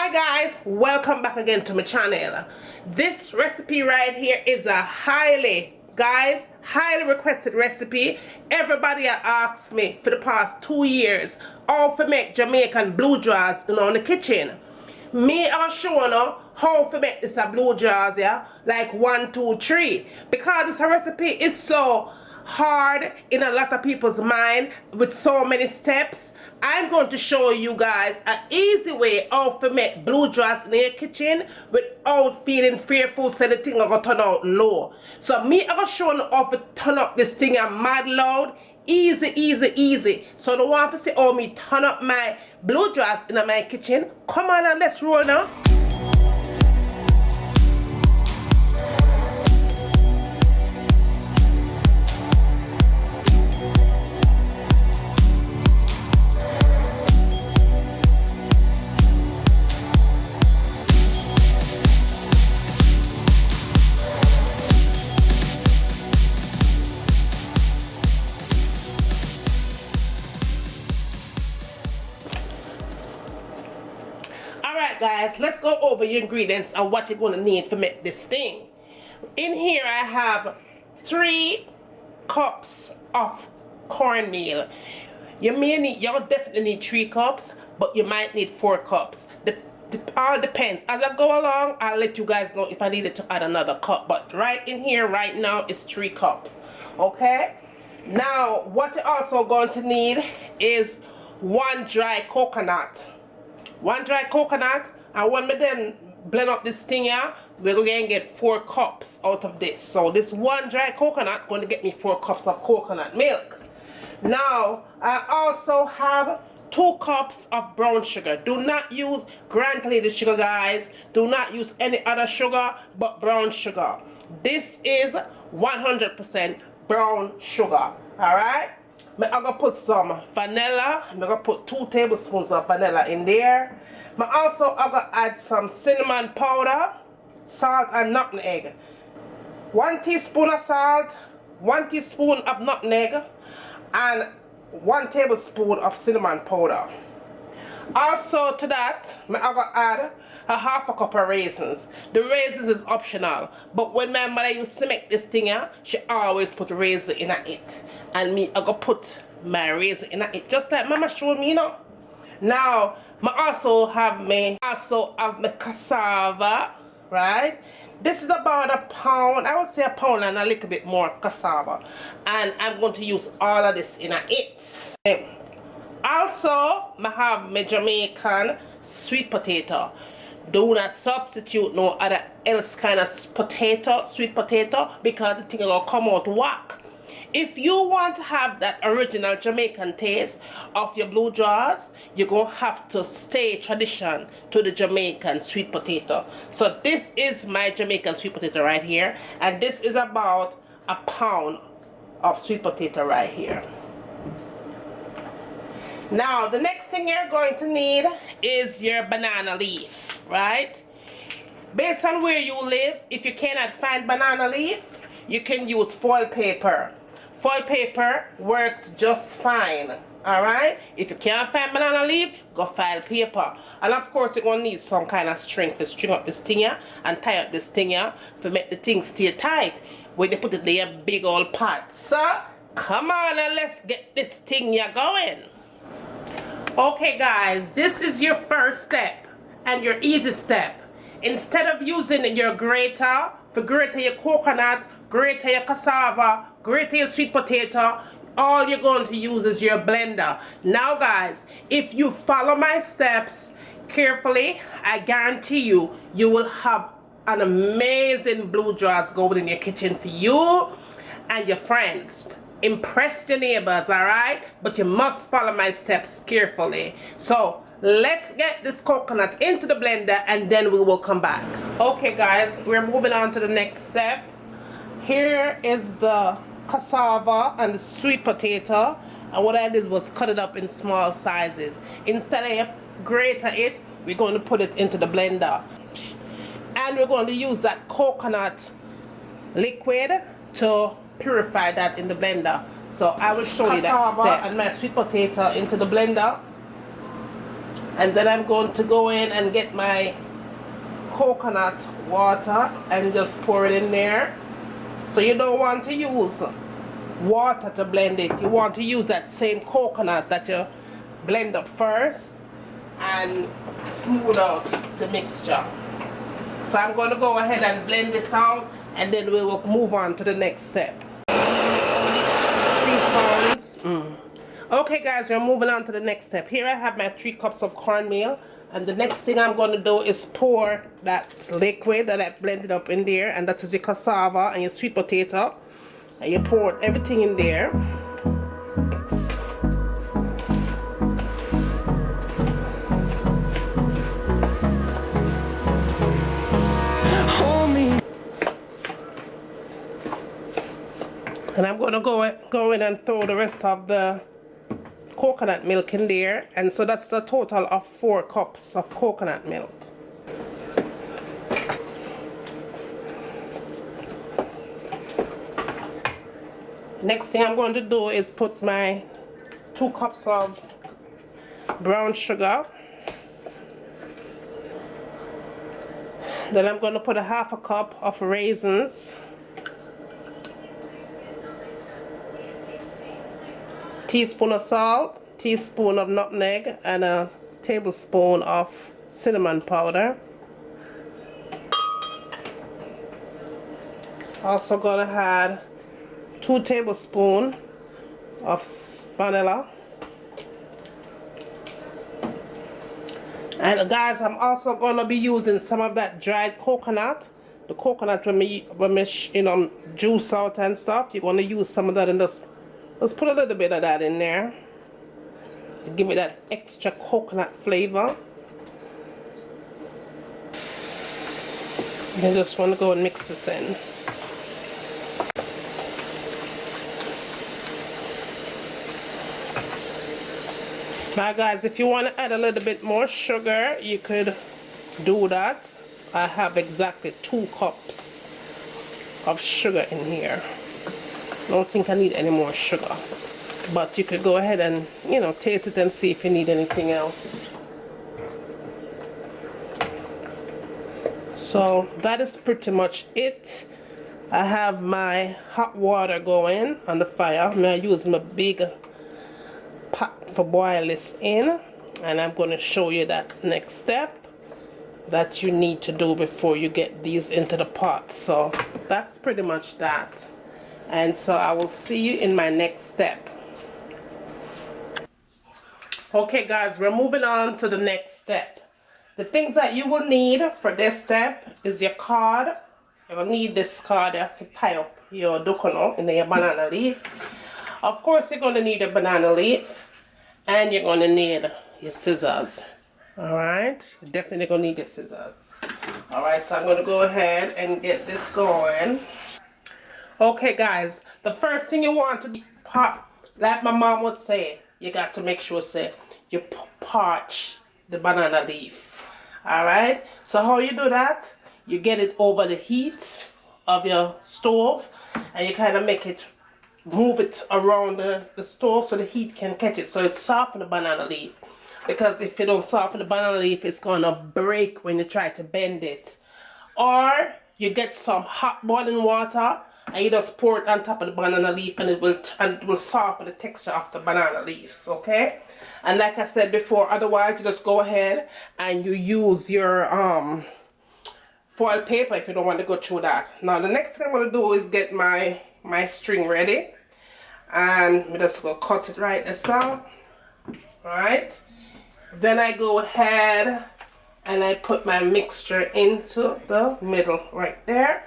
Hi guys, welcome back again to my channel. This recipe right here is a highly requested recipe. Everybody has asked me for the past 2 years how to make Jamaican blue jars in the kitchen. Me I'm showing you how to make this a blue jars, yeah, like 1, 2, 3, because this recipe is so hard in a lot of people's mind with so many steps. I'm going to show you guys an easy way how to make blue jars in your kitchen without feeling fearful so the thing are going to turn out low. So me I'm going to show you how to turn up this thing and mad loud. Easy. So the one to see how me turn up my blue jars in my kitchen. Come on and let's roll now. Guys, let's go over your ingredients and what you're going to need to make this thing. In here I have 3 cups of cornmeal. You'll definitely need 3 cups, but you might need 4 cups. All depends. As I go along, I'll let you guys know if I needed to add another cup, but right in here right now is 3 cups. Okay, now what you're also going to need is 1 dry coconut. 1 dry coconut, and when we then blend up this thing here, we're going to get 4 cups out of this. So this 1 dry coconut going to get me 4 cups of coconut milk. Now I also have 2 cups of brown sugar. Do not use granulated sugar, guys. Do not use any other sugar but brown sugar. This is 100% brown sugar. Alright, I'm going to put some vanilla. I'm going to put 2 tablespoons of vanilla in there. I'm also going to add some cinnamon powder, salt and nutmeg. 1 teaspoon of salt, 1 teaspoon of nutmeg, and 1 tablespoon of cinnamon powder. Also to that, I'm going to add a half a cup of raisins. The raisins is optional, but when my mother used to make this thing here, she always put raisin in it. And me, I'm going to put my raisin in it, just like mama showed me, you know. Now, I also have my cassava, right? This is about a pound, I would say a pound and a little bit more of cassava. And I'm going to use all of this in it. Also, I have my Jamaican sweet potato. Do not substitute no other else kind of potato, sweet potato, because the thing will come out whack. If you want to have that original Jamaican taste of your blue jars, you're going to have to stay tradition to the Jamaican sweet potato. So this is my Jamaican sweet potato right here, and this is about a pound of sweet potato right here. Now the next thing you're going to need is your banana leaf, right? Based on where you live, if you cannot find banana leaf, you can use foil paper. Foil paper works just fine. Alright? If you can't find banana leaf, go foil paper. And of course you're going to need some kind of string to string up this thing here and tie up this thing here to make the thing stay tight when you put it in a big old pot. So come on and let's get this thing here going. Okay guys, this is your first step and your easy step. Instead of using your grater to grate your coconut, grate your cassava, grate your sweet potato, all you're going to use is your blender. Now guys, if you follow my steps carefully, I guarantee you, you will have an amazing blue jars going in your kitchen for you and your friends. Impress your neighbors, alright? But you must follow my steps carefully. So let's get this coconut into the blender and then we will come back. Okay guys, we're moving on to the next step. Here is the cassava and the sweet potato, and what I did was cut it up in small sizes. Instead of grater it, we're going to put it into the blender. And we're going to use that coconut liquid to purify that in the blender. So I will show you that step. And my sweet potato into the blender. And then I'm going to go in and get my coconut water and just pour it in there. So you don't want to use water to blend it. You want to use that same coconut that you blend up first and smooth out the mixture. So I'm going to go ahead and blend this out, and then we will move on to the next step. 3 pounds. Okay guys, we're moving on to the next step. Here I have my 3 cups of cornmeal, and the next thing I'm going to do is pour that liquid that I blended up in there, and that is your cassava and your sweet potato, and you pour everything in there. And I'm going to go in and throw the rest of the coconut milk in there, and so that's the total of 4 cups of coconut milk. Next thing I'm going to do is put my 2 cups of brown sugar. Then I'm going to put a 1/2 cup of raisins, teaspoon of salt, teaspoon of nutmeg, and a tablespoon of cinnamon powder. Also gonna add 2 tablespoons of vanilla. And guys, I'm also gonna be using some of that dried coconut. The coconut when we juice out and stuff, you're gonna use some of that, and just put a little bit of that in there to give it that extra coconut flavor. You just want to go and mix this in. Now guys, if you want to add a little bit more sugar, you could do that. I have exactly 2 cups of sugar in here. I don't think I need any more sugar, but you could go ahead and taste it and see if you need anything else. So that is pretty much it. I have my hot water going on the fire. I'm going to use my big pot for boil this in, and I'm going to show you that next step that you need to do before you get these into the pot. So that's pretty much that. And so I will see you in my next step. Okay guys, we're moving on to the next step. The things that you will need for this step is your card. You will need this card to tie up your dukunu in your banana leaf. Of course you're going to need a banana leaf, and you're going to need your scissors. Alright, you're definitely going to need your scissors. Alright, so I'm going to go ahead and get this going. Okay guys, the first thing you want to pop, like my mom would say, you got to make sure you parch the banana leaf. Alright, so how you do that? You get it over the heat of your stove, and you kind of move it around the stove so the heat can catch it, so it softens the banana leaf. Because if you don't soften the banana leaf, it's going to break when you try to bend it. Or you get some hot boiling water, and you just pour it on top of the banana leaf, and it will soften the texture of the banana leaves, okay? And like I said before, otherwise you just go ahead and you use your foil paper if you don't want to go through that. Now the next thing I'm going to do is get my string ready, and I'm just going to cut it right this out. Alright, then I go ahead and I put my mixture into the middle right there.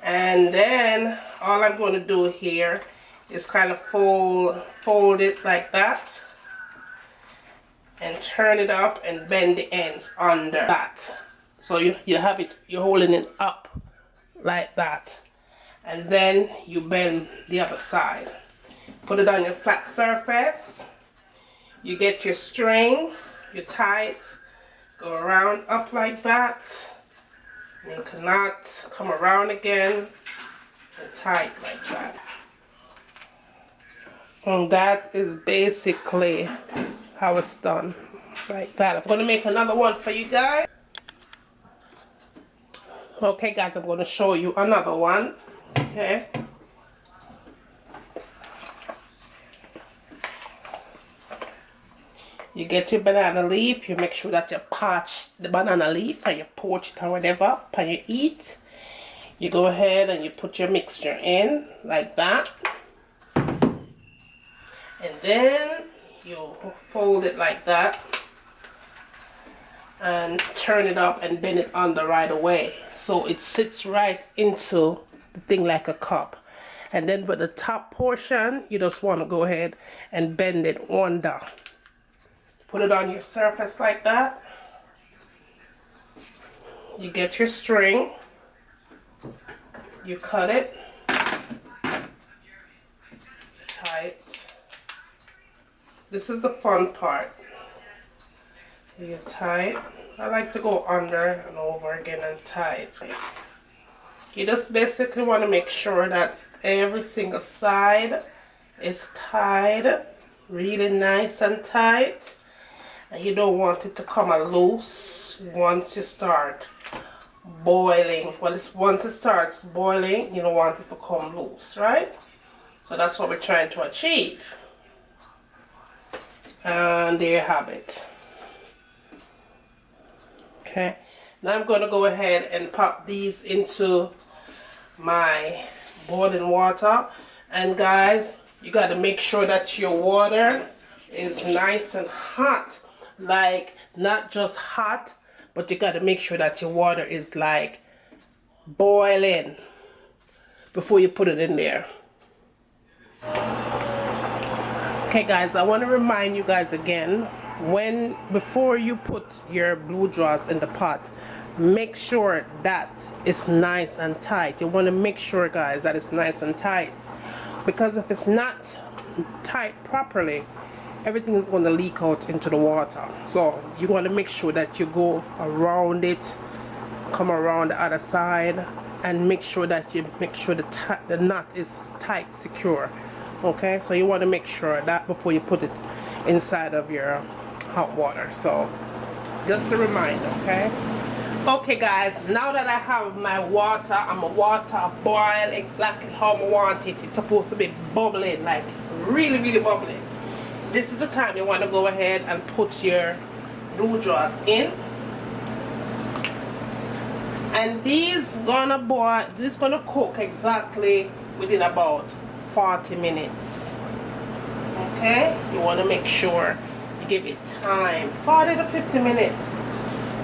And then all I'm going to do here is kind of fold it like that, and turn it up and bend the ends under that. So you have it, you're holding it up like that, and then you bend the other side. Put it on your flat surface. You get your string, you tie it, go around up like that. You cannot come around again and tie it like that. And that is basically how it's done. like that. I'm going to make another one for you guys. Okay guys, I'm going to show you another one. Okay. You get your banana leaf, you make sure that you parch the banana leaf and you poach it or whatever and you eat. You go ahead and you put your mixture in like that. And then you fold it like that and turn it up and bend it under right away. So it sits right into the thing like a cup. And then with the top portion, you just want to go ahead and bend it under. Put it on your surface like that. You get your string. You cut it. Tight. This is the fun part. You tie it. I like to go under and over again and tie it. You just basically want to make sure that every single side is tied really nice and tight. And you don't want it to come loose once you start boiling. Well, once it starts boiling, you don't want it to come loose, right? So that's what we're trying to achieve. And there you have it. Okay, now I'm going to go ahead and pop these into my boiling water. And guys, you got to make sure that your water is nice and hot. Like, not just hot, but you got to make sure that your water is like boiling before you put it in there. Okay guys, I want to remind you guys again, before you put your blue jaws in the pot, make sure that it's nice and tight. You want to make sure guys that it's nice and tight, because if it's not tight properly, everything is going to leak out into the water. So you want to make sure that you go around it, come around the other side, and make sure that you make sure the nut is tight, secure. Okay, so you want to make sure that before you put it inside of your hot water. So just a reminder, okay? Okay guys, now that I have my water, I'm a water boil exactly how I want it. It's supposed to be bubbling, like really, really bubbling. This is the time you want to go ahead and put your blue jaws in. And these gonna boil, this gonna cook exactly within about 40 minutes. Okay, you want to make sure you give it time, 40 to 50 minutes.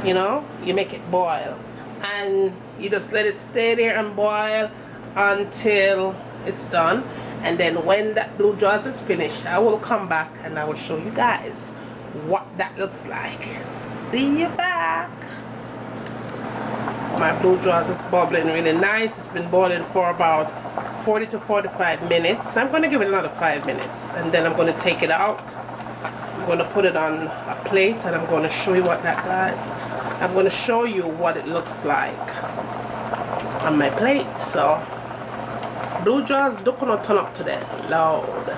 You know, you make it boil and you just let it stay there and boil until it's done. And then when that blue jaws is finished, I will come back and I will show you guys what that looks like. See you back. My blue jaws is bubbling really nice. It's been boiling for about 40 to 45 minutes. I'm going to give it another 5 minutes and then I'm going to take it out. I'm going to put it on a plate and I'm going to show you what that does. I'm going to show you what it looks like on my plate. So blue jaws Dukunu turn up to that loud.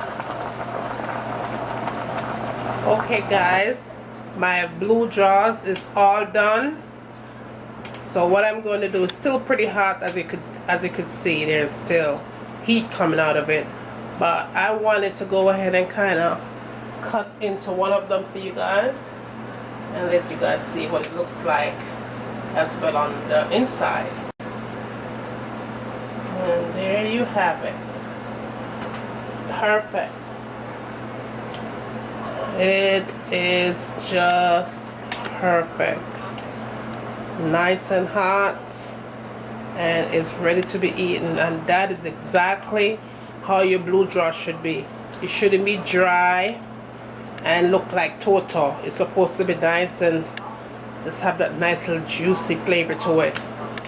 Okay guys, my blue jaws is all done. So what I'm going to do is still pretty hot, as you could see. There's still heat coming out of it, but I wanted to go ahead and kind of cut into one of them for you guys and let you guys see what it looks like as well on the inside. And there you have it. Perfect. It is just perfect. Nice and hot, and it's ready to be eaten. And that is exactly how your blue jaw should be. It shouldn't be dry and look like toto. It's supposed to be nice and just have that nice little juicy flavor to it.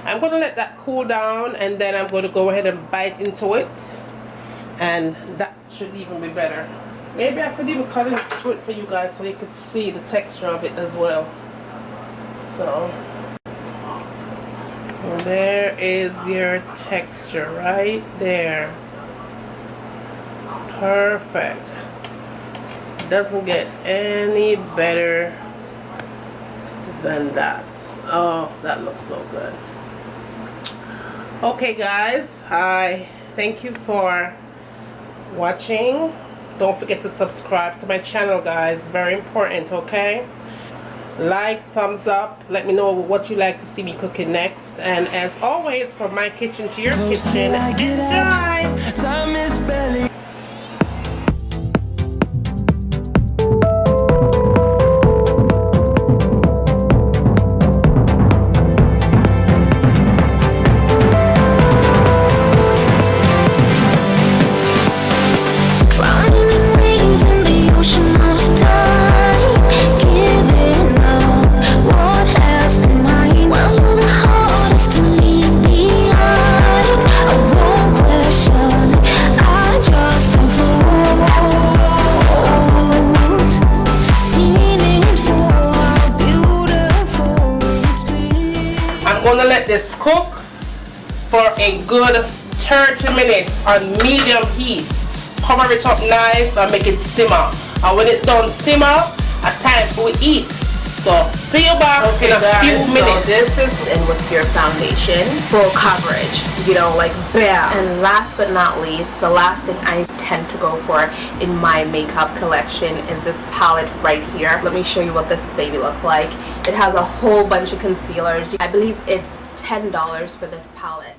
I'm going to let that cool down and then I'm going to go ahead and bite into it, and that should even be better. Maybe I could even cut into it for you guys so you could see the texture of it as well. So there is your texture right there. Perfect. Doesn't get any better than that. Oh, that looks so good. Okay guys, I thank you for watching. Don't forget to subscribe to my channel, guys. Very important, okay? Like, thumbs up, let me know what you like to see me cooking next. And as always, from my kitchen to your kitchen, enjoy! I'm gonna let this cook for a good 30 minutes on medium heat. Cover it up nice and make it simmer. And when it's done simmer, it's time for we eat. So see you back in a few minutes. So this is in with your foundation, full coverage, you know, like bam. And last but not least, the last thing I tend to go for in my makeup collection is this palette right here. Let me show you what this baby looks like. It has a whole bunch of concealers. I believe it's $10 for this palette.